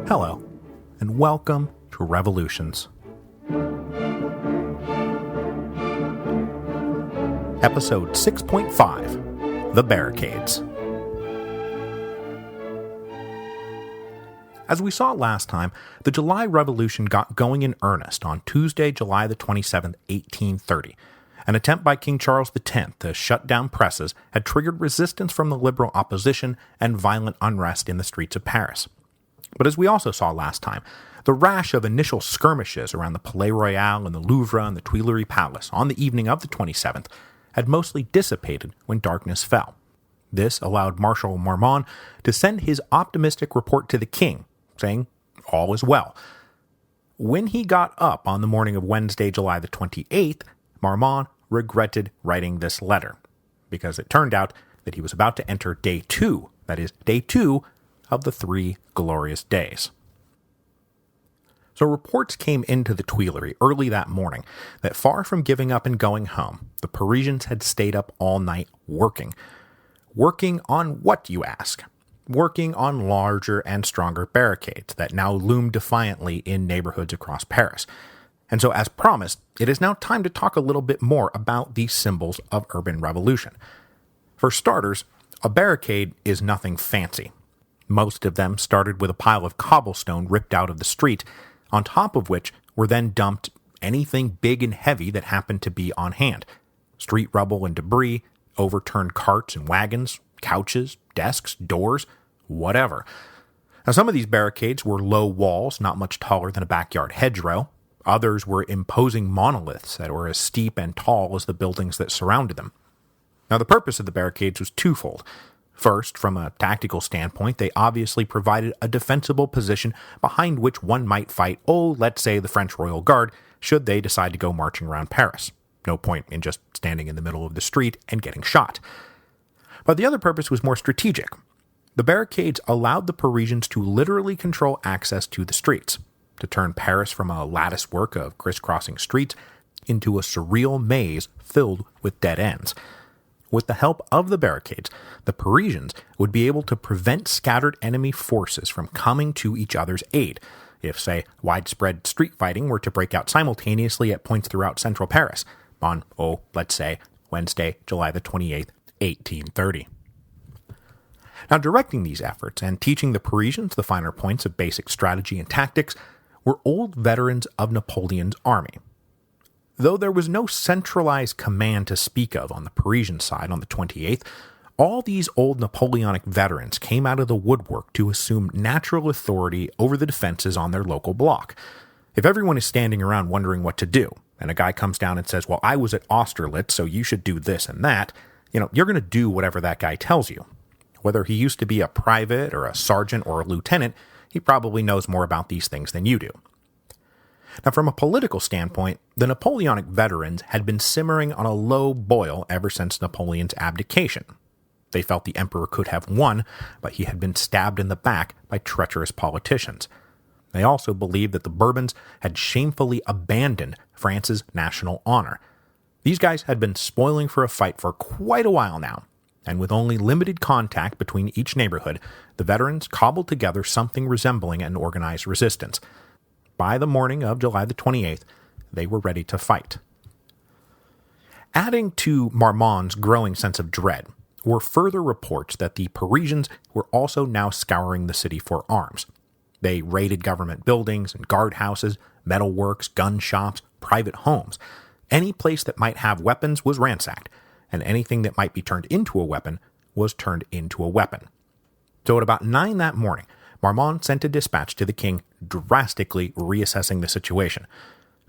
Hello, and welcome to Revolutions. Episode 6.5, The Barricades. As we saw last time, the July Revolution got going in earnest on Tuesday, July the 27th, 1830. An attempt by King Charles X to shut down presses had triggered resistance from the liberal opposition and violent unrest in the streets of Paris. But as we also saw last time, the rash of initial skirmishes around the Palais Royal and the Louvre and the Tuileries Palace on the evening of the 27th had mostly dissipated when darkness fell. This allowed Marshal Marmont to send his optimistic report to the king, saying, all is well. When he got up on the morning of Wednesday, July the 28th, Marmont regretted writing this letter, because it turned out that he was about to enter day 2, that is, day 2 of the 3 glorious days. So reports came into the Tuileries early that morning that far from giving up and going home, the Parisians had stayed up all night working. Working on what, you ask? Working on larger and stronger barricades that now loomed defiantly in neighborhoods across Paris. And so, as promised, it is now time to talk a little bit more about these symbols of urban revolution. For starters, a barricade is nothing fancy. Most of them started with a pile of cobblestone ripped out of the street, on top of which were then dumped anything big and heavy that happened to be on hand. Street rubble and debris, overturned carts and wagons, couches, desks, doors, whatever. Now, some of these barricades were low walls, not much taller than a backyard hedgerow. Others were imposing monoliths that were as steep and tall as the buildings that surrounded them. Now, the purpose of the barricades was twofold. First, from a tactical standpoint, they obviously provided a defensible position behind which one might fight, let's say the French Royal Guard, should they decide to go marching around Paris. No point in just standing in the middle of the street and getting shot. But the other purpose was more strategic. The barricades allowed the Parisians to literally control access to the streets, to turn Paris from a latticework of crisscrossing streets into a surreal maze filled with dead ends. With the help of the barricades, the Parisians would be able to prevent scattered enemy forces from coming to each other's aid, if, say, widespread street fighting were to break out simultaneously at points throughout central Paris on, let's say, Wednesday, July the 28th, 1830. Now, directing these efforts and teaching the Parisians the finer points of basic strategy and tactics were old veterans of Napoleon's army. Though there was no centralized command to speak of on the Parisian side on the 28th, all these old Napoleonic veterans came out of the woodwork to assume natural authority over the defenses on their local block. If everyone is standing around wondering what to do, and a guy comes down and says, well, I was at Austerlitz, so you should do this and that, you're going to do whatever that guy tells you. Whether he used to be a private or a sergeant or a lieutenant, he probably knows more about these things than you do. Now, from a political standpoint, the Napoleonic veterans had been simmering on a low boil ever since Napoleon's abdication. They felt the emperor could have won, but he had been stabbed in the back by treacherous politicians. They also believed that the Bourbons had shamefully abandoned France's national honor. These guys had been spoiling for a fight for quite a while now, and with only limited contact between each neighborhood, the veterans cobbled together something resembling an organized resistance. By the morning of July the 28th, they were ready to fight. Adding to Marmont's growing sense of dread were further reports that the Parisians were also now scouring the city for arms. They raided government buildings and guardhouses, metalworks, gun shops, private homes. Any place that might have weapons was ransacked, and anything that might be turned into a weapon was turned into a weapon. So at about 9 that morning, Marmont sent a dispatch to the king drastically reassessing the situation.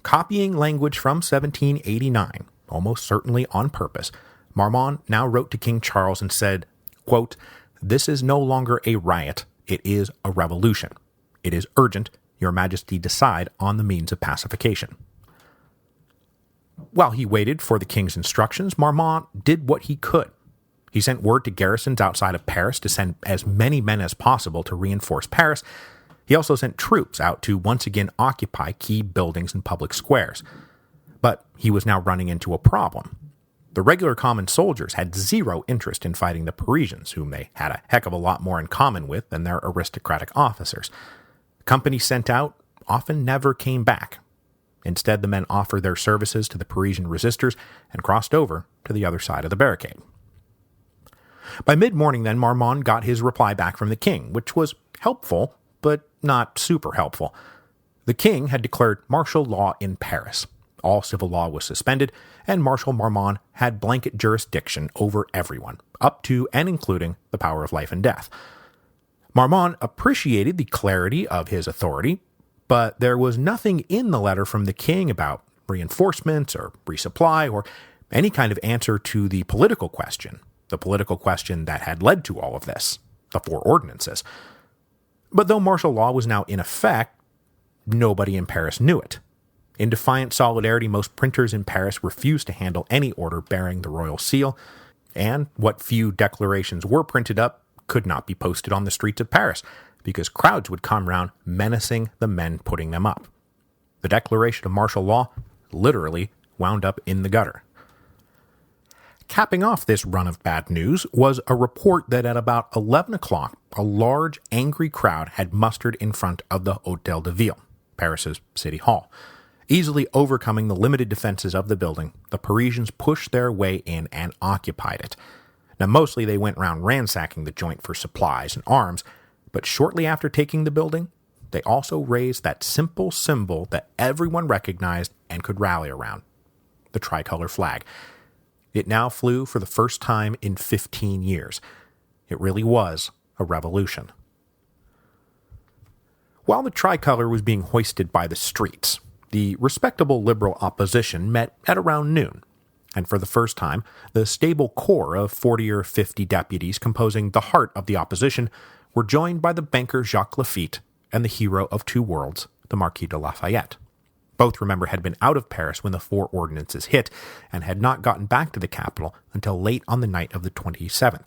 Copying language from 1789, almost certainly on purpose, Marmont now wrote to King Charles and said, quote, "This is no longer a riot, it is a revolution. It is urgent, your majesty decide on the means of pacification." While he waited for the king's instructions, Marmont did what he could. He sent word to garrisons outside of Paris to send as many men as possible to reinforce Paris. He also sent troops out to once again occupy key buildings and public squares. But he was now running into a problem. The regular common soldiers had zero interest in fighting the Parisians, whom they had a heck of a lot more in common with than their aristocratic officers. Companies sent out often never came back. Instead, the men offered their services to the Parisian resistors and crossed over to the other side of the barricade. By mid-morning, then, Marmont got his reply back from the king, which was helpful, but not super helpful. The king had declared martial law in Paris. All civil law was suspended, and Marshal Marmont had blanket jurisdiction over everyone, up to and including the power of life and death. Marmont appreciated the clarity of his authority, but there was nothing in the letter from the king about reinforcements or resupply or any kind of answer to the political question that had led to all of this, the 4 ordinances. But though martial law was now in effect, nobody in Paris knew it. In defiant solidarity, most printers in Paris refused to handle any order bearing the royal seal, and what few declarations were printed up could not be posted on the streets of Paris, because crowds would come round menacing the men putting them up. The declaration of martial law literally wound up in the gutter. Capping off this run of bad news was a report that at about 11 o'clock, a large, angry crowd had mustered in front of the Hôtel de Ville, Paris's city hall. Easily overcoming the limited defenses of the building, the Parisians pushed their way in and occupied it. Now, mostly they went round ransacking the joint for supplies and arms, but shortly after taking the building, they also raised that simple symbol that everyone recognized and could rally around, the tricolor flag. It now flew for the first time in 15 years. It really was a revolution. While the tricolor was being hoisted by the streets, the respectable liberal opposition met at around noon, and for the first time, the stable core of 40 or 50 deputies composing the heart of the opposition were joined by the banker Jacques Lafitte and the hero of 2 worlds, the Marquis de Lafayette. Both, remember, had been out of Paris when the 4 ordinances hit, and had not gotten back to the capital until late on the night of the 27th.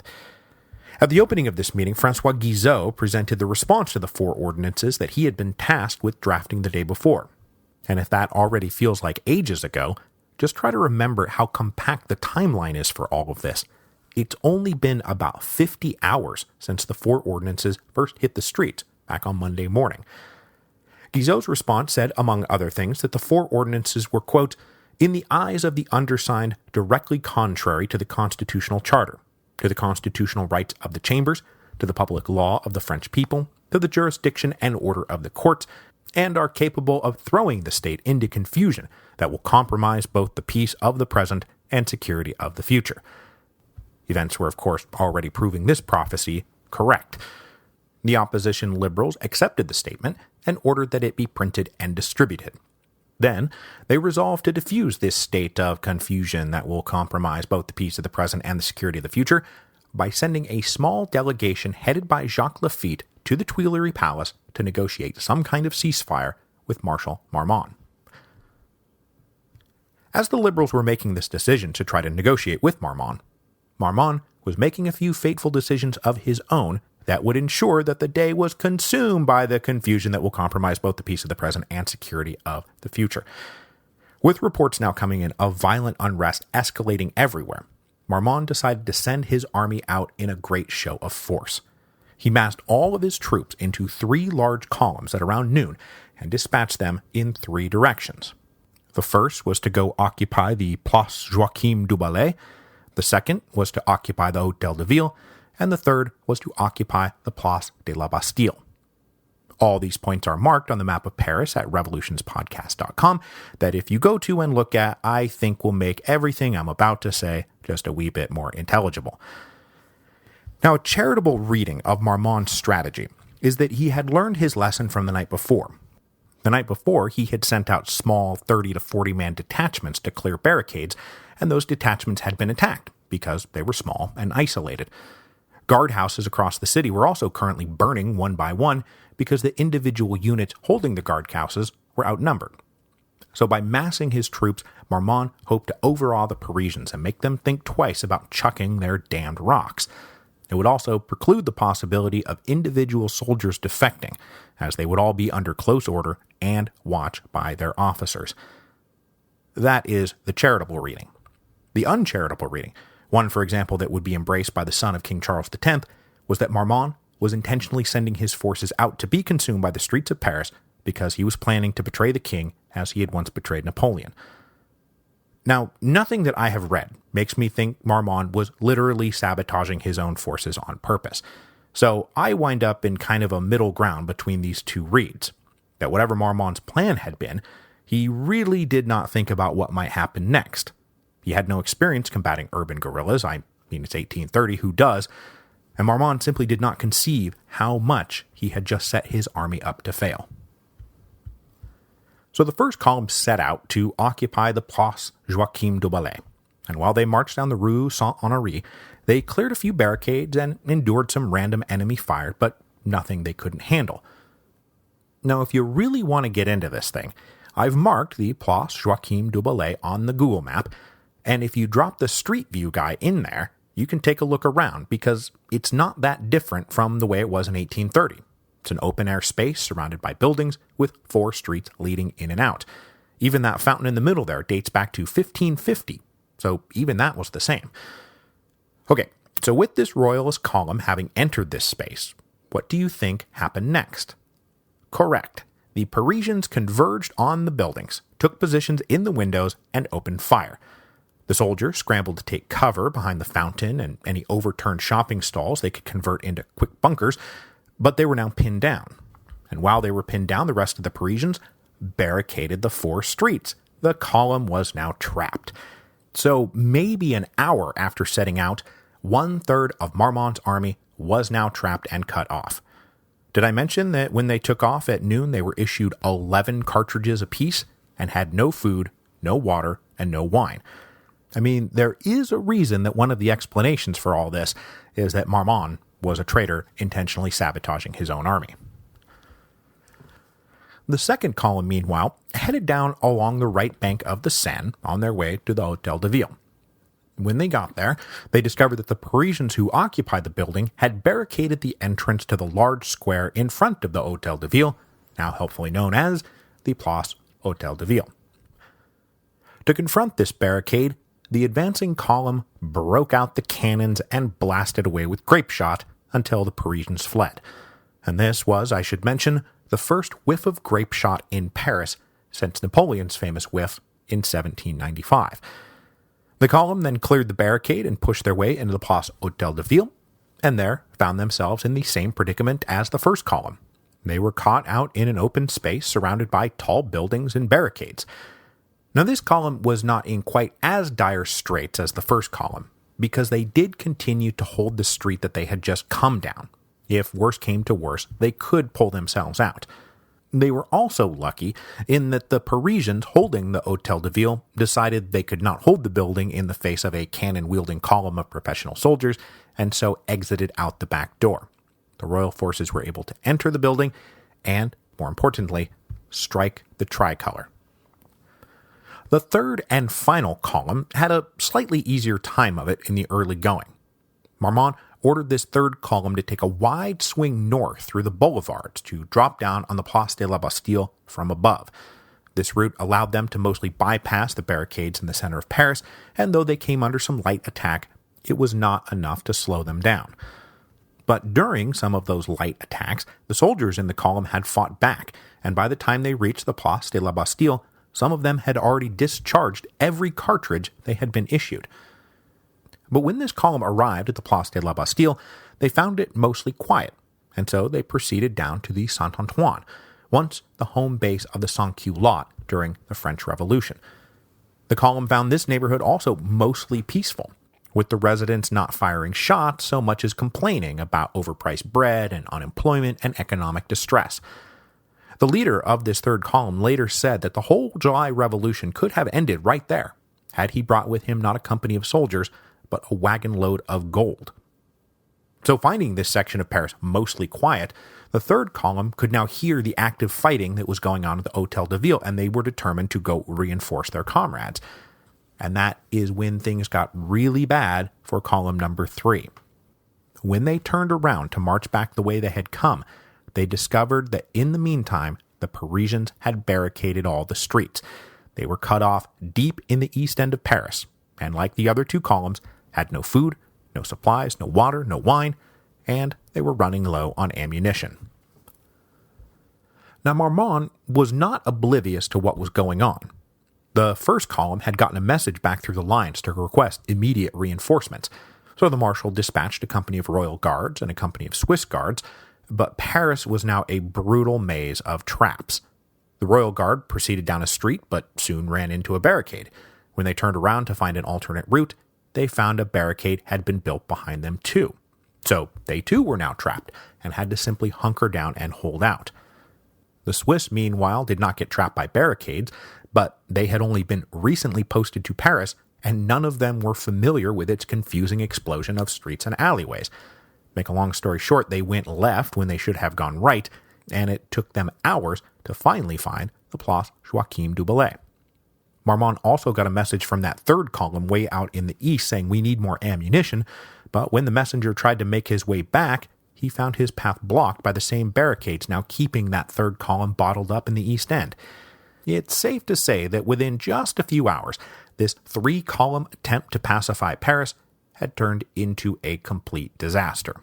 At the opening of this meeting, François Guizot presented the response to the 4 ordinances that he had been tasked with drafting the day before. And if that already feels like ages ago, just try to remember how compact the timeline is for all of this. It's only been about 50 hours since the 4 ordinances first hit the streets back on Monday morning. Guizot's response said, among other things, that the 4 ordinances were, quote, in the eyes of the undersigned, directly contrary to the constitutional charter, to the constitutional rights of the chambers, to the public law of the French people, to the jurisdiction and order of the courts, and are capable of throwing the state into confusion that will compromise both the peace of the present and security of the future. Events were, of course, already proving this prophecy correct. The opposition liberals accepted the statement and ordered that it be printed and distributed. Then, they resolved to diffuse this state of confusion that will compromise both the peace of the present and the security of the future by sending a small delegation headed by Jacques Lafitte to the Tuileries Palace to negotiate some kind of ceasefire with Marshal Marmont. As the liberals were making this decision to try to negotiate with Marmont, Marmont was making a few fateful decisions of his own that would ensure that the day was consumed by the confusion that will compromise both the peace of the present and security of the future. With reports now coming in of violent unrest escalating everywhere, Marmont decided to send his army out in a great show of force. He massed all of his troops into 3 large columns at around noon and dispatched them in 3 directions. The first was to go occupy the Place Joachim du Ballet, the second was to occupy the Hôtel de Ville, and the third was to occupy the Place de la Bastille. All these points are marked on the map of Paris at revolutionspodcast.com that if you go to and look at, I think will make everything I'm about to say just a wee bit more intelligible. Now, a charitable reading of Marmont's strategy is that he had learned his lesson from the night before. The night before, he had sent out small 30 to 40-man detachments to clear barricades, and those detachments had been attacked because they were small and isolated. Guardhouses across the city were also currently burning one by one because the individual units holding the guardhouses were outnumbered. So by massing his troops, Marmont hoped to overawe the Parisians and make them think twice about chucking their damned rocks. It would also preclude the possibility of individual soldiers defecting, as they would all be under close order and watched by their officers. That is the charitable reading. The uncharitable reading, one for example that would be embraced by the son of King Charles X, was that Marmont was intentionally sending his forces out to be consumed by the streets of Paris because he was planning to betray the king as he had once betrayed Napoleon. Now, nothing that I have read makes me think Marmont was literally sabotaging his own forces on purpose. So I wind up in kind of a middle ground between these two reads, that whatever Marmont's plan had been, he really did not think about what might happen next. He had no experience combating urban guerrillas, I mean it's 1830, who does, and Marmont simply did not conceive how much he had just set his army up to fail. So the first column set out to occupy the Place Joachim du Bellay, and while they marched down the Rue Saint-Honoré, they cleared a few barricades and endured some random enemy fire, but nothing they couldn't handle. Now, if you really want to get into this thing, I've marked the Place Joachim du Bellay on the Google map, and if you drop the Street View guy in there, you can take a look around, because it's not that different from the way it was in 1830. It's an open-air space surrounded by buildings with 4 streets leading in and out. Even that fountain in the middle there dates back to 1550, so even that was the same. Okay, so with this royalist column having entered this space, what do you think happened next? Correct. The Parisians converged on the buildings, took positions in the windows, and opened fire. The soldiers scrambled to take cover behind the fountain and any overturned shopping stalls they could convert into quick bunkers, but they were now pinned down. And while they were pinned down, the rest of the Parisians barricaded the 4 streets. The column was now trapped. So maybe an hour after setting out, 1/3 of Marmont's army was now trapped and cut off. Did I mention that when they took off at noon, they were issued 11 cartridges apiece and had no food, no water, and no wine? I mean, there is a reason that one of the explanations for all this is that Marmont was a traitor intentionally sabotaging his own army. The second column, meanwhile, headed down along the right bank of the Seine on their way to the Hôtel de Ville. When they got there, they discovered that the Parisians who occupied the building had barricaded the entrance to the large square in front of the Hôtel de Ville, now helpfully known as the Place Hôtel de Ville. To confront this barricade, the advancing column broke out the cannons and blasted away with grape shot until the Parisians fled. And this was, I should mention, the first whiff of grape shot in Paris since Napoleon's famous whiff in 1795. The column then cleared the barricade and pushed their way into the Place Hôtel de Ville, and there found themselves in the same predicament as the first column. They were caught out in an open space surrounded by tall buildings and barricades. Now, this column was not in quite as dire straits as the first column, because they did continue to hold the street that they had just come down. If worse came to worse, they could pull themselves out. They were also lucky in that the Parisians holding the Hôtel de Ville decided they could not hold the building in the face of a cannon-wielding column of professional soldiers, and so exited out the back door. The royal forces were able to enter the building and, more importantly, strike the tricolor. The third and final column had a slightly easier time of it in the early going. Marmont ordered this third column to take a wide swing north through the boulevards to drop down on the Place de la Bastille from above. This route allowed them to mostly bypass the barricades in the center of Paris, and though they came under some light attack, it was not enough to slow them down. But during some of those light attacks, the soldiers in the column had fought back, and by the time they reached the Place de la Bastille, some of them had already discharged every cartridge they had been issued. But when this column arrived at the Place de la Bastille, they found it mostly quiet, and so they proceeded down to the Saint-Antoine, once the home base of the sans-culottes during the French Revolution. The column found this neighborhood also mostly peaceful, with the residents not firing shots so much as complaining about overpriced bread and unemployment and economic distress. The leader of this third column later said that the whole July Revolution could have ended right there, had he brought with him not a company of soldiers, but a wagon load of gold. So finding this section of Paris mostly quiet, the third column could now hear the active fighting that was going on at the Hôtel de Ville, and they were determined to go reinforce their comrades. And that is when things got really bad for column number 3. When they turned around to march back the way they had come, they discovered that in the meantime, the Parisians had barricaded all the streets. They were cut off deep in the east end of Paris, and like the other two columns, had no food, no supplies, no water, no wine, and they were running low on ammunition. Now Marmont was not oblivious to what was going on. The first column had gotten a message back through the lines to request immediate reinforcements, so the marshal dispatched a company of royal guards and a company of Swiss guards, but Paris was now a brutal maze of traps. The royal guard proceeded down a street, but soon ran into a barricade. When they turned around to find an alternate route, they found a barricade had been built behind them too. So they too were now trapped, and had to simply hunker down and hold out. The Swiss, meanwhile, did not get trapped by barricades, but they had only been recently posted to Paris, and none of them were familiar with its confusing explosion of streets and alleyways. Make a long story short, they went left when they should have gone right, and it took them hours to finally find the Place Joachim du Bellay. Marmont also got a message from that third column way out in the east saying we need more ammunition, but when the messenger tried to make his way back, he found his path blocked by the same barricades now keeping that third column bottled up in the east end. It's safe to say that within just a few hours, this 3-column attempt to pacify Paris had turned into a complete disaster.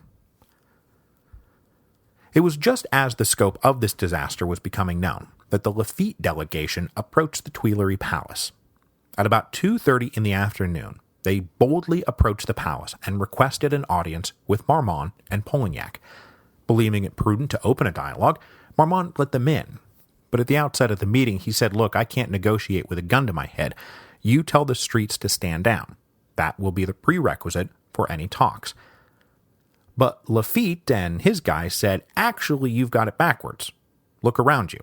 It was just as the scope of this disaster was becoming known that the Lafitte delegation approached the Tuileries Palace. At about 2:30 in the afternoon, they boldly approached the palace and requested an audience with Marmont and Polignac. Believing it prudent to open a dialogue, Marmont let them in. But at the outset of the meeting, he said, "Look, I can't negotiate with a gun to my head. You tell the streets to stand down. That will be the prerequisite for any talks." But Lafitte and his guys said, "Actually, you've got it backwards. Look around you.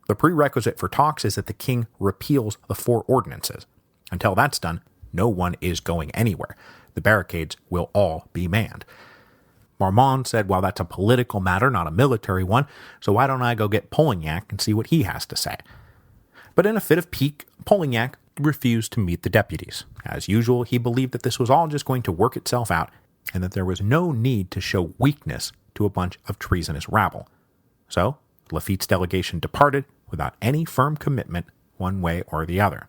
The prerequisite for talks is that the king repeals the 4 ordinances. Until that's done, no one is going anywhere. The barricades will all be manned." Marmont said, "Well, that's a political matter, not a military one, so why don't I go get Polignac and see what he has to say?" But in a fit of pique, Polignac refused to meet the deputies. As usual, he believed that this was all just going to work itself out, and that there was no need to show weakness to a bunch of treasonous rabble. So, Lafitte's delegation departed without any firm commitment one way or the other.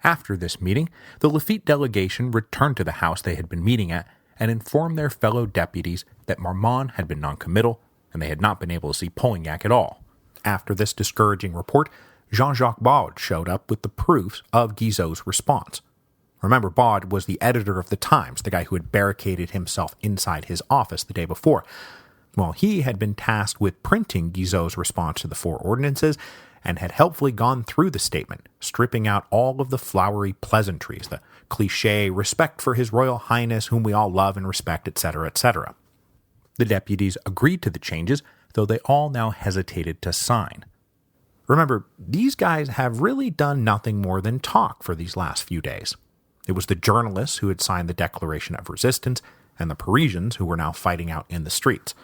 After this meeting, the Lafitte delegation returned to the house they had been meeting at and informed their fellow deputies that Marmont had been noncommittal and they had not been able to see Polignac at all. After this discouraging report, Jean-Jacques Baud showed up with the proofs of Guizot's response. Remember, Baud was the editor of the Times, the guy who had barricaded himself inside his office the day before. Well, he had been tasked with printing Guizot's response to the 4 ordinances and had helpfully gone through the statement, stripping out all of the flowery pleasantries, the cliché respect for His Royal Highness whom we all love and respect, etc., etc. The deputies agreed to the changes, though they all now hesitated to sign. Remember, these guys have really done nothing more than talk for these last few days. It was the journalists who had signed the Declaration of Resistance, and the Parisians who were now fighting out in the streets.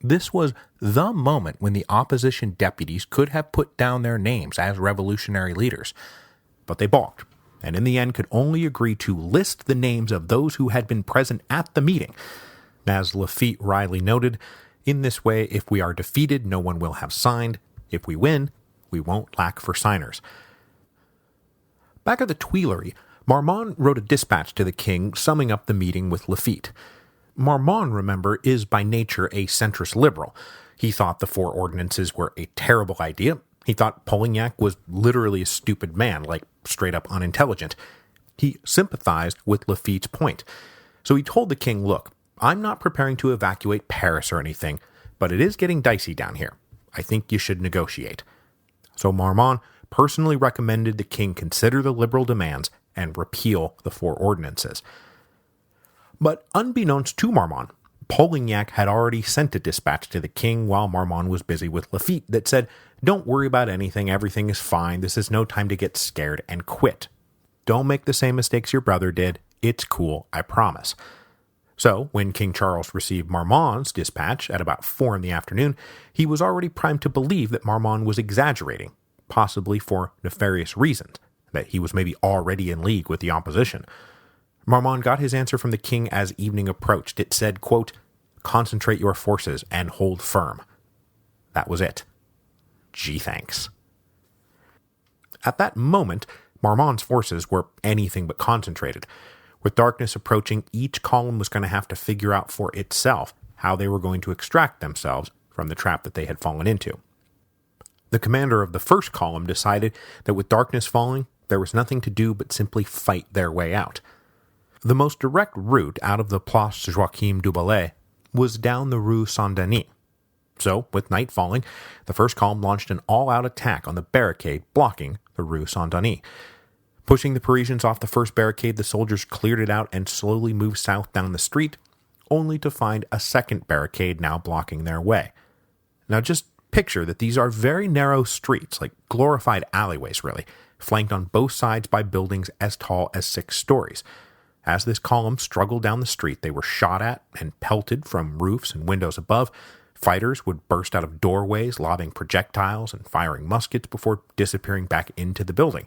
This was the moment when the opposition deputies could have put down their names as revolutionary leaders. But they balked, and in the end could only agree to list the names of those who had been present at the meeting. As Lafitte wryly noted, "In this way, if we are defeated, no one will have signed. If we win, we won't lack for signers." Back at the Tuileries, Marmont wrote a dispatch to the king summing up the meeting with Lafitte. Marmont, remember, is by nature a centrist liberal. He thought the 4 ordinances were a terrible idea. He thought Polignac was literally a stupid man, like straight up unintelligent. He sympathized with Lafitte's point. So he told the king, "Look, I'm not preparing to evacuate Paris or anything, but it is getting dicey down here. I think you should negotiate." So Marmont personally recommended the king consider the liberal demands and repeal the 4 ordinances. But unbeknownst to Marmont, Polignac had already sent a dispatch to the king while Marmont was busy with Lafitte that said, "Don't worry about anything, everything is fine, this is no time to get scared, and quit. Don't make the same mistakes your brother did, it's cool, I promise." So, when King Charles received Marmont's dispatch at about 4 in the afternoon, he was already primed to believe that Marmont was exaggerating, possibly for nefarious reasons, that he was maybe already in league with the opposition. Marmont got his answer from the king as evening approached. It said, quote, "Concentrate your forces and hold firm." That was it. Gee, thanks. At that moment, Marmont's forces were anything but concentrated. With darkness approaching, each column was going to have to figure out for itself how they were going to extract themselves from the trap that they had fallen into. The commander of the first column decided that with darkness falling, there was nothing to do but simply fight their way out. The most direct route out of the Place Joachim du Bellay was down the Rue Saint-Denis. So, with night falling, the first column launched an all-out attack on the barricade blocking the Rue Saint-Denis. Pushing the Parisians off the first barricade, the soldiers cleared it out and slowly moved south down the street, only to find a second barricade now blocking their way. Now just picture that these are very narrow streets, like glorified alleyways really, flanked on both sides by buildings as tall as 6 stories. As this column struggled down the street, they were shot at and pelted from roofs and windows above. Fighters would burst out of doorways, lobbing projectiles and firing muskets before disappearing back into the building.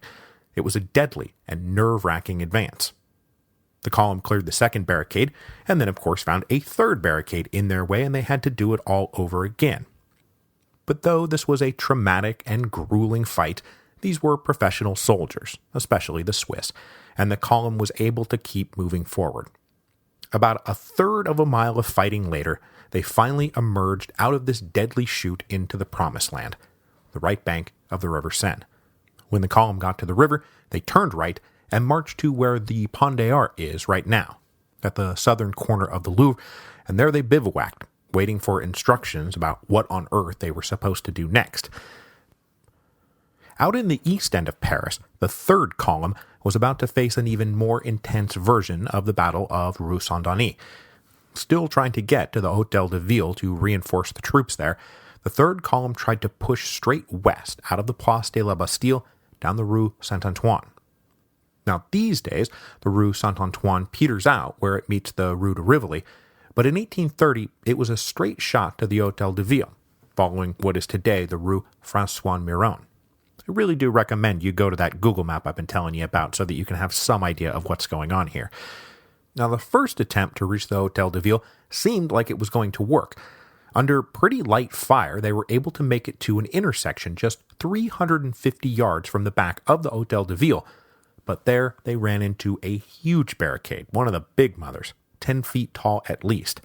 It was a deadly and nerve-wracking advance. The column cleared the second barricade, and then of course found a third barricade in their way, and they had to do it all over again. But though this was a traumatic and grueling fight, these were professional soldiers, especially the Swiss, and the column was able to keep moving forward. About a third of a mile of fighting later, they finally emerged out of this deadly chute into the Promised Land, the right bank of the River Seine. When the column got to the river, they turned right and marched to where the Pont des Arts is right now, at the southern corner of the Louvre, and there they bivouacked, waiting for instructions about what on earth they were supposed to do next. Out in the east end of Paris, the third column was about to face an even more intense version of the Battle of Rue Saint-Denis. Still trying to get to the Hôtel de Ville to reinforce the troops there, the third column tried to push straight west out of the Place de la Bastille down the Rue Saint-Antoine. Now these days, the Rue Saint-Antoine peters out where it meets the Rue de Rivoli, but in 1830 it was a straight shot to the Hôtel de Ville, following what is today the Rue François Miron. I really do recommend you go to that Google map I've been telling you about so that you can have some idea of what's going on here. Now the first attempt to reach the Hôtel de Ville seemed like it was going to work. Under pretty light fire, they were able to make it to an intersection just 350 yards from the back of the Hôtel de Ville, but there they ran into a huge barricade, one of the big mothers, 10 feet tall at least.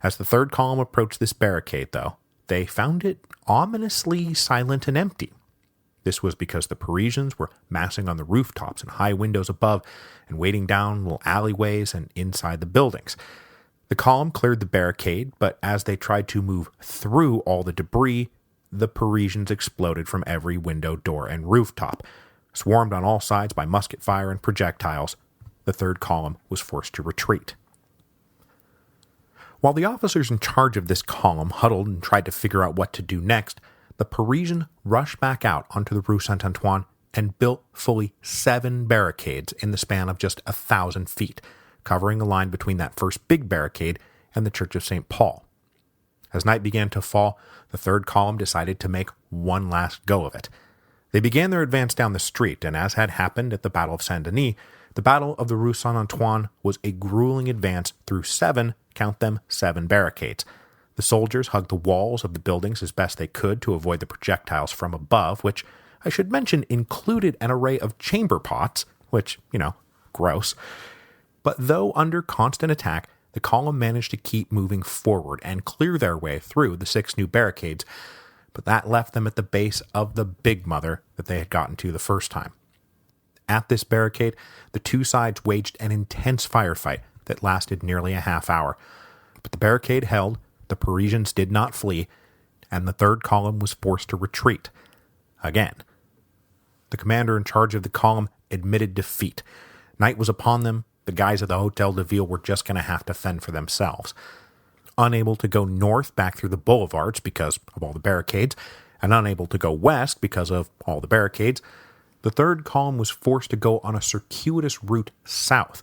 As the third column approached this barricade, though, they found it ominously silent and empty. This was because the Parisians were massing on the rooftops and high windows above and waiting down little alleyways and inside the buildings. The column cleared the barricade, but as they tried to move through all the debris, the Parisians exploded from every window, door, and rooftop. Swarmed on all sides by musket fire and projectiles, the third column was forced to retreat. While the officers in charge of this column huddled and tried to figure out what to do next, the Parisians rushed back out onto the Rue Saint-Antoine and built fully 7 barricades in the span of just 1,000 feet, covering a line between that first big barricade and the Church of St. Paul. As night began to fall, the third column decided to make one last go of it. They began their advance down the street, and as had happened at the Battle of Saint-Denis, the Battle of the Rue Saint-Antoine was a grueling advance through 7 barricades. The soldiers hugged the walls of the buildings as best they could to avoid the projectiles from above, which, I should mention, included an array of chamber pots, which, gross. But though under constant attack, the column managed to keep moving forward and clear their way through the 6 new barricades, but that left them at the base of the big mother that they had gotten to the first time. At this barricade, the two sides waged an intense firefight that lasted nearly a half hour, but the barricade held, the Parisians did not flee, and the third column was forced to retreat. Again. The commander in charge of the column admitted defeat. Night was upon them. The guys at the Hôtel de Ville were just going to have to fend for themselves. Unable to go north back through the boulevards because of all the barricades, and unable to go west because of all the barricades, the third column was forced to go on a circuitous route south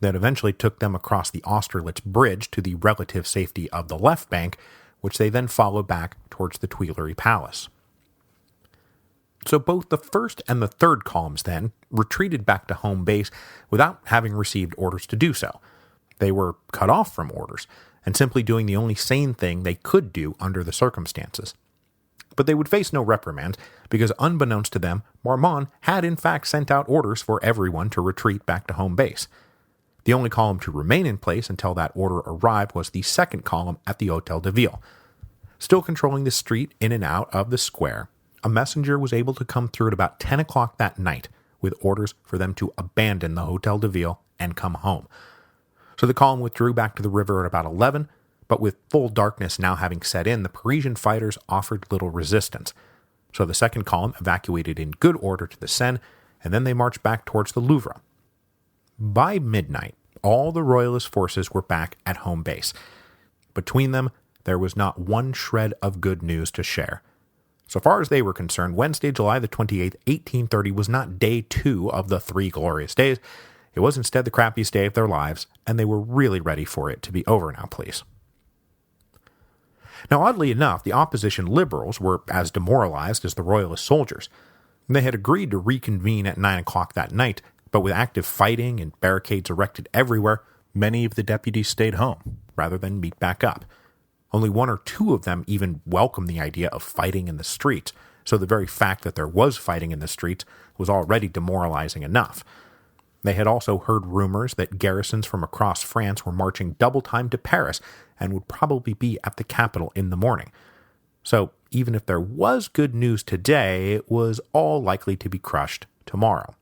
that eventually took them across the Austerlitz Bridge to the relative safety of the left bank, which they then followed back towards the Tuileries Palace. So both the first and the third columns then retreated back to home base without having received orders to do so. They were cut off from orders and simply doing the only sane thing they could do under the circumstances. But they would face no reprimands, because unbeknownst to them, Marmont had in fact sent out orders for everyone to retreat back to home base. The only column to remain in place until that order arrived was the second column at the Hôtel de Ville. Still controlling the street in and out of the square, a messenger was able to come through at about 10 o'clock that night with orders for them to abandon the Hôtel de Ville and come home. So the column withdrew back to the river at about 11, but with full darkness now having set in, the Parisian fighters offered little resistance. So the second column evacuated in good order to the Seine, and then they marched back towards the Louvre. By midnight, all the royalist forces were back at home base. Between them, there was not one shred of good news to share. So far as they were concerned, Wednesday, July the 28th, 1830 was not day 2 of the 3 glorious days. It was instead the crappiest day of their lives, and they were really ready for it to be over now, please. Now, oddly enough, the opposition liberals were as demoralized as the royalist soldiers. They had agreed to reconvene at 9 o'clock that night, but with active fighting and barricades erected everywhere, many of the deputies stayed home, rather than meet back up. Only 1 or 2 of them even welcomed the idea of fighting in the streets, so the very fact that there was fighting in the streets was already demoralizing enough. They had also heard rumors that garrisons from across France were marching double time to Paris and would probably be at the capital in the morning. So even if there was good news today, it was all likely to be crushed tomorrow.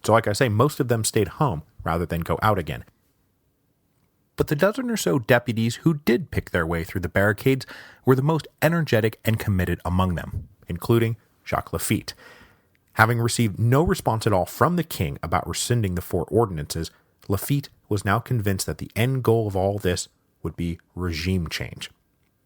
So like I say, most of them stayed home rather than go out again. But the dozen or so deputies who did pick their way through the barricades were the most energetic and committed among them, including Jacques Lafitte. Having received no response at all from the king about rescinding the 4 ordinances, Lafitte was now convinced that the end goal of all this would be regime change.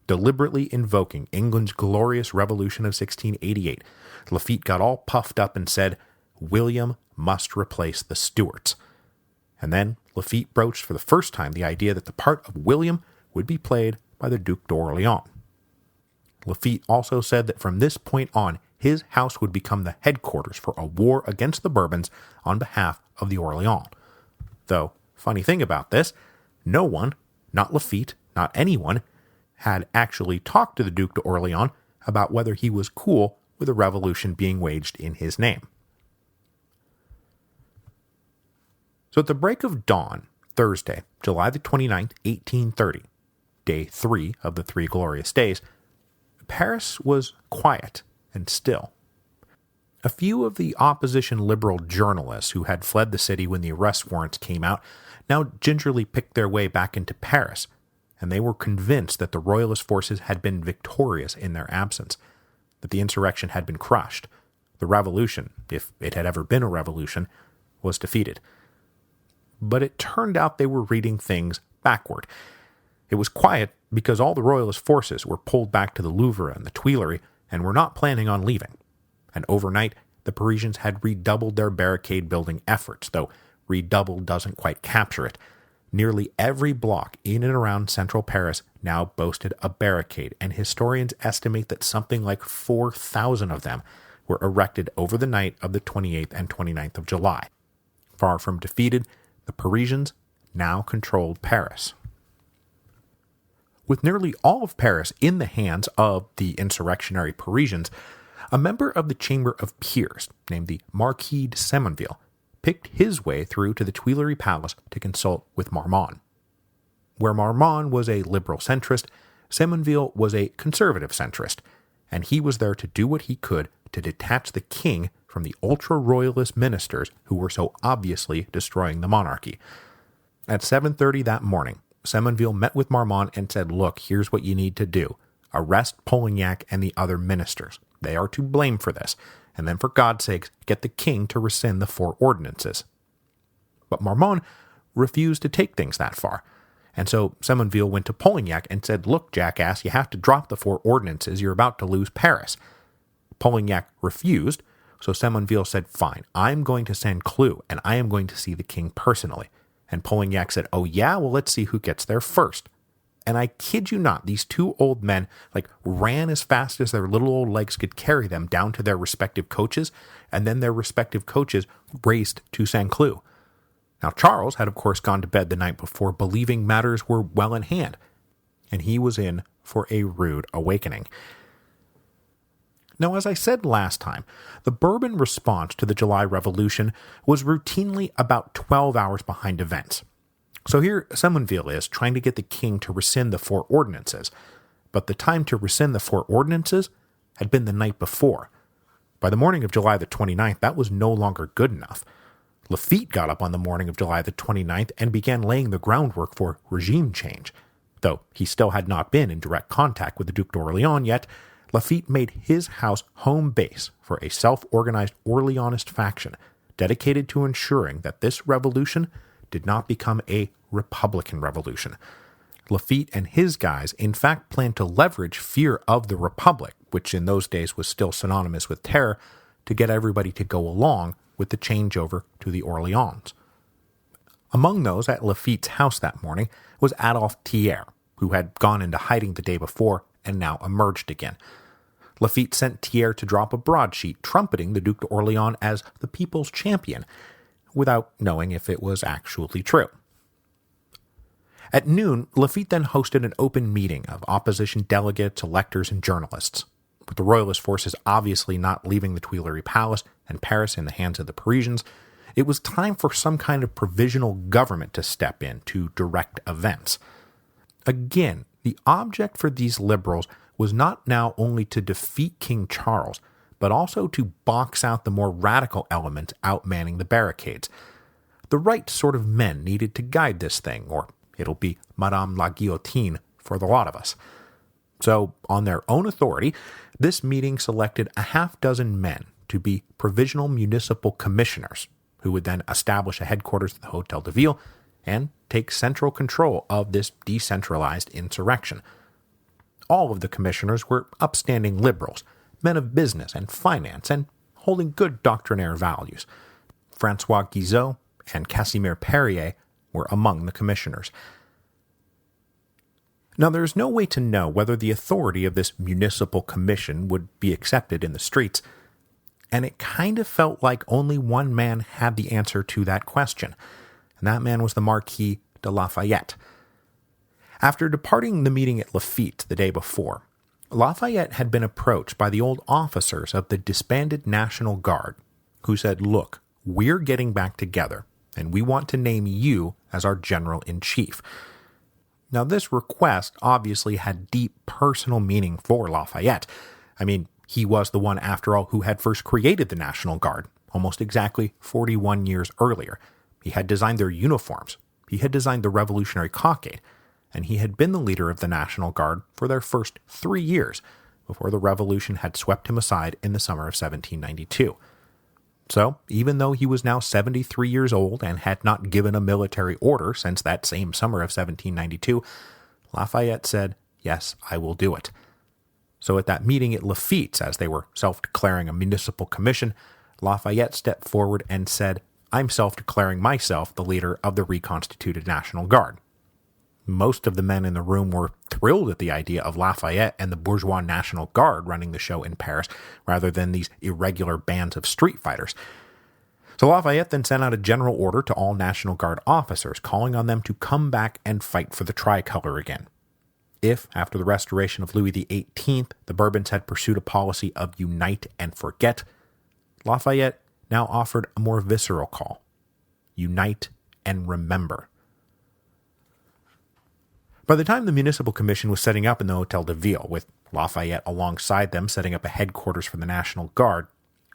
Deliberately invoking England's glorious revolution of 1688, Lafitte got all puffed up and said, "William must replace the Stuarts." And then Lafitte broached for the first time the idea that the part of William would be played by the Duc d'Orléans. Lafitte also said that from this point on, his house would become the headquarters for a war against the Bourbons on behalf of the Orléans. Though, funny thing about this, no one, not Lafitte, not anyone, had actually talked to the Duc d'Orléans about whether he was cool with a revolution being waged in his name. So at the break of dawn, Thursday, July the 29th, 1830, day 3 of the 3 glorious days, Paris was quiet and still. A few of the opposition liberal journalists who had fled the city when the arrest warrants came out now gingerly picked their way back into Paris, and they were convinced that the royalist forces had been victorious in their absence, that the insurrection had been crushed. The revolution, if it had ever been a revolution, was defeated. But it turned out they were reading things backward. It was quiet because all the royalist forces were pulled back to the Louvre and the Tuileries and were not planning on leaving. And overnight, the Parisians had redoubled their barricade-building efforts, though redoubled doesn't quite capture it. Nearly every block in and around central Paris now boasted a barricade, and historians estimate that something like 4,000 of them were erected over the night of the 28th and 29th of July. Far from defeated, the Parisians now controlled Paris. With nearly all of Paris in the hands of the insurrectionary Parisians, a member of the Chamber of Peers, named the Marquis de Sémonville, picked his way through to the Tuileries Palace to consult with Marmont. Where Marmont was a liberal centrist, Sémonville was a conservative centrist, and he was there to do what he could to detach the king from the ultra-royalist ministers who were so obviously destroying the monarchy. At 7:30 that morning, Sémonville met with Marmont and said, "Look, here's what you need to do. Arrest Polignac and the other ministers. They are to blame for this. And then for God's sakes, get the king to rescind the 4 ordinances." But Marmont refused to take things that far. And so Sémonville went to Polignac and said, "Look, jackass, you have to drop the 4 ordinances. You're about to lose Paris." Polignac refused, so Sémonville said, "Fine, I'm going to send Clou, and I am going to see the king personally." And Polignac said, "Oh yeah? Well, let's see who gets there first." And I kid you not, these 2 old men ran as fast as their little old legs could carry them down to their respective coaches, and then their respective coaches raced to Saint Cloud. Now Charles had of course gone to bed the night before, believing matters were well in hand, and he was in for a rude awakening. Now, as I said last time, the Bourbon response to the July Revolution was routinely about 12 hours behind events. So here, Semonville is trying to get the king to rescind the 4 ordinances, but the time to rescind the 4 ordinances had been the night before. By the morning of July the 29th, that was no longer good enough. Lafitte got up on the morning of July the 29th and began laying the groundwork for regime change. Though he still had not been in direct contact with the Duc d'Orléans yet, Lafitte made his house home base for a self-organized Orleanist faction dedicated to ensuring that this revolution did not become a Republican revolution. Lafitte and his guys in fact planned to leverage fear of the Republic, which in those days was still synonymous with terror, to get everybody to go along with the changeover to the Orleans. Among those at Lafitte's house that morning was Adolphe Thiers, who had gone into hiding the day before and now emerged again. Lafitte sent Thiers to drop a broadsheet trumpeting the Duc d'Orléans as the people's champion, without knowing if it was actually true. At noon, Lafitte then hosted an open meeting of opposition delegates, electors, and journalists. With the royalist forces obviously not leaving the Tuileries Palace and Paris in the hands of the Parisians, it was time for some kind of provisional government to step in to direct events. Again, the object for these liberals was not now only to defeat King Charles, but also to box out the more radical elements outmanning the barricades. The right sort of men needed to guide this thing, or it'll be Madame la Guillotine for the lot of us. So, on their own authority, this meeting selected a half-dozen men to be provisional municipal commissioners, who would then establish a headquarters at the Hôtel de Ville and take central control of this decentralized insurrection. All of the commissioners were upstanding liberals, men of business and finance, and holding good doctrinaire values. François Guizot and Casimir Perrier were among the commissioners. Now, there is no way to know whether the authority of this municipal commission would be accepted in the streets, and it kind of felt like only one man had the answer to that question, and that man was the Marquis de Lafayette. After departing the meeting at Lafitte the day before, Lafayette had been approached by the old officers of the disbanded National Guard, who said, "Look, we're getting back together, and we want to name you as our general-in-chief." Now, this request obviously had deep personal meaning for Lafayette. I mean, he was the one, after all, who had first created the National Guard, almost exactly 41 years earlier. He had designed their uniforms, he had designed the Revolutionary Cockade, and he had been the leader of the National Guard for their first 3 years, before the Revolution had swept him aside in the summer of 1792. So, even though he was now 73 years old and had not given a military order since that same summer of 1792, Lafayette said, "Yes, I will do it." So at that meeting at Lafitte's, as they were self-declaring a municipal commission, Lafayette stepped forward and said, "I'm self-declaring myself the leader of the reconstituted National Guard." Most of the men in the room were thrilled at the idea of Lafayette and the bourgeois National Guard running the show in Paris, rather than these irregular bands of street fighters. So Lafayette then sent out a general order to all National Guard officers, calling on them to come back and fight for the tricolor again. If, after the restoration of Louis XVIII, the Bourbons had pursued a policy of unite and forget, Lafayette now offered a more visceral call: unite and remember. By the time the municipal commission was setting up in the Hôtel de Ville, with Lafayette alongside them setting up a headquarters for the National Guard,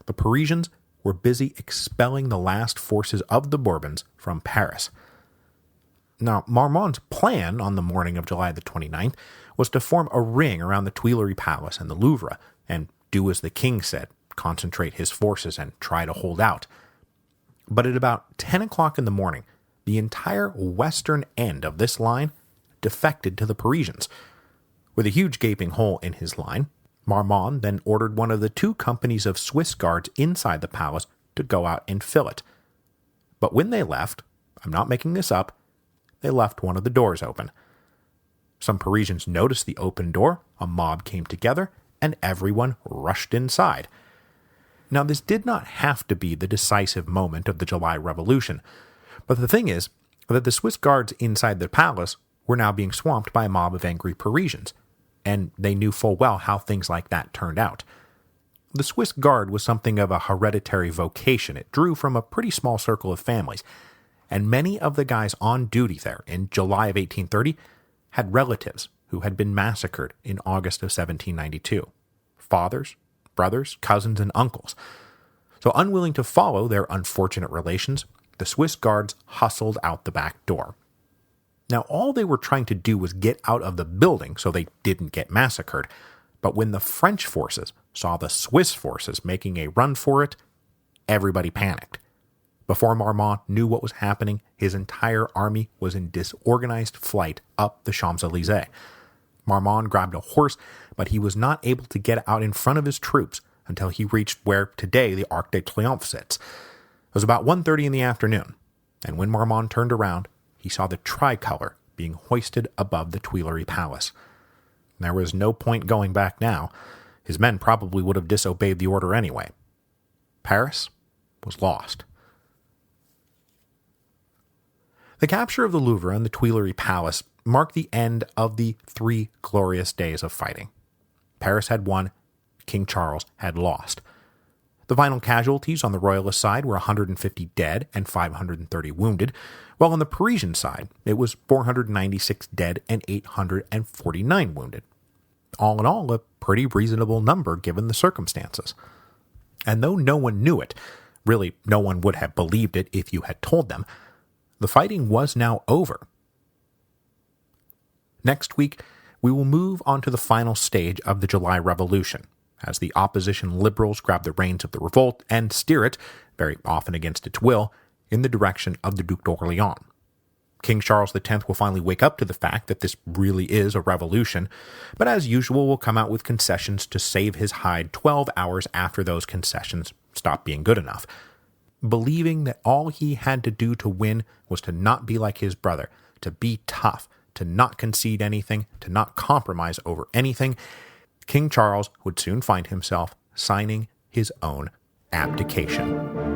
the Parisians were busy expelling the last forces of the Bourbons from Paris. Now, Marmont's plan on the morning of July the 29th was to form a ring around the Tuileries Palace and the Louvre, and do as the king said, concentrate his forces and try to hold out. But at about 10 o'clock in the morning, the entire western end of this line defected to the Parisians. With a huge gaping hole in his line, Marmont then ordered one of the 2 companies of Swiss guards inside the palace to go out and fill it. But when they left, I'm not making this up, they left one of the doors open. Some Parisians noticed the open door, a mob came together, and everyone rushed inside. Now, this did not have to be the decisive moment of the July Revolution, but the thing is that the Swiss guards inside the palace were now being swamped by a mob of angry Parisians, and they knew full well how things like that turned out. The Swiss Guard was something of a hereditary vocation. It drew from a pretty small circle of families, and many of the guys on duty there in July of 1830 had relatives who had been massacred in August of 1792. Fathers, brothers, cousins, and uncles. So unwilling to follow their unfortunate relations, the Swiss Guards hustled out the back door. Now, all they were trying to do was get out of the building so they didn't get massacred, but when the French forces saw the Swiss forces making a run for it, everybody panicked. Before Marmont knew what was happening, his entire army was in disorganized flight up the Champs-Élysées. Marmont grabbed a horse, but he was not able to get out in front of his troops until he reached where today the Arc de Triomphe sits. It was about 1:30 in the afternoon, and when Marmont turned around, he saw the tricolor being hoisted above the Tuileries Palace. There was no point going back now. His men probably would have disobeyed the order anyway. Paris was lost. The capture of the Louvre and the Tuileries Palace marked the end of the 3 glorious days of fighting. Paris had won, King Charles had lost. The final casualties on the royalist side were 150 dead and 530 wounded, while on the Parisian side it was 496 dead and 849 wounded. All in all, a pretty reasonable number given the circumstances. And though no one knew it, really no one would have believed it if you had told them, the fighting was now over. Next week, we will move on to the final stage of the July Revolution, as the opposition liberals grab the reins of the revolt and steer it, very often against its will, in the direction of the Duc d'Orléans. King Charles X will finally wake up to the fact that this really is a revolution, but as usual will come out with concessions to save his hide 12 hours after those concessions stop being good enough. Believing that all he had to do to win was to not be like his brother, to be tough, to not concede anything, to not compromise over anything, King Charles would soon find himself signing his own abdication.